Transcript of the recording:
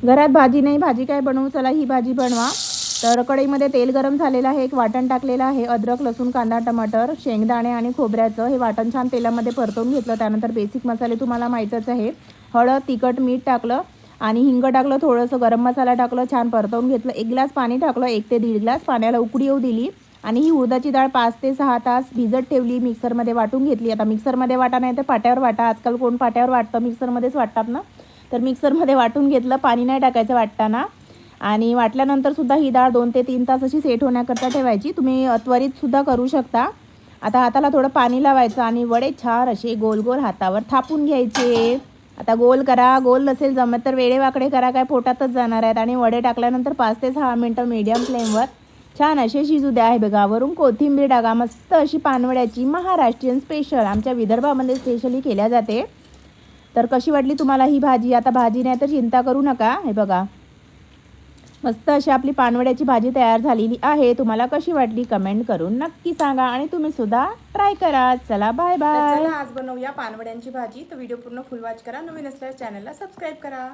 घरात भाजी नाही, भाजी काय बनवू, चला ही भाजी बनवा। तर कढईमध्ये तेल गरम झालेलं आहे, एक वाटण टाकलेलं आहे, अद्रक लसूण कांदा टमाटर शेंगदाणे आणि खोबऱ्याचं हे वाटण छान तेलामध्ये परतवून घेतलं। त्यानंतर बेसिक मसाले तुम्हाला माहीतच आहे, हळद तिखट मीठ टाकलं आणि हिंग टाकलं, थोडंसं गरम मसाला टाकलं, छान परतवून घेतलं। 1 ग्लास पाणी टाकलं, 1 ते 1.5 ग्लास पाण्याला उकळी येऊ दिली आणि ही उडदाची डाळ 5 ते 6 तास भिजत ठेवली, मिक्सरमध्ये वाटून घेतली। आता मिक्सरमध्ये वाटा नाही तर पाट्यावर वाटा, आजकाल कोण पाट्यावर वाटतं, मिक्सरमध्येच वाटतात ना, तर मिक्सरमध्ये वाटून घेतलं, पाणी नाही टाकायचं वाटताना। आणि वाटल्यानंतर सुद्धा ही डाळ 2 ते 3 तास अशी सेट होण्याकरता ठेवायची, तुम्ही त्वरितसुद्धा करू शकता। आता हाताला थोडं पाणी लावायचं आणि वडे छान असे गोल गोल हातावर थापून घ्यायचे। आता गोल करा, गोल नसेल जमत तर वेडेवाकडे करा, काय पोटातच जाणार आहेत। आणि वडे टाकल्यानंतर 5 ते 6 मिनटं मीडियम फ्लेमवर छान असे शिजू द्या। आहे बघा, वरून कोथिंबीर टाका, मस्त अशी पानवड्याची महाराष्ट्रीयन स्पेशल आमच्या विदर्भामध्ये स्पेशली केल्या जाते। तर कशी वाटली तुम्हाला ही भाजी? आता भाजी नाही तर चिंता करू नका, हे बघा मस्त अशी आपली पानवड्याची भाजी तयार झालेली आहे। तुम्हाला कशी वाटली कमेंट करून नक्की सांगा आणि तुम्ही सुद्धा ट्राय करा। चला बाय बाय। चला आज बनवूया पानवड्यांची भाजी। तर व्हिडिओ पूर्ण फुल वॉच करा, नवीन असल्यास चॅनलला सबस्क्राईब करा।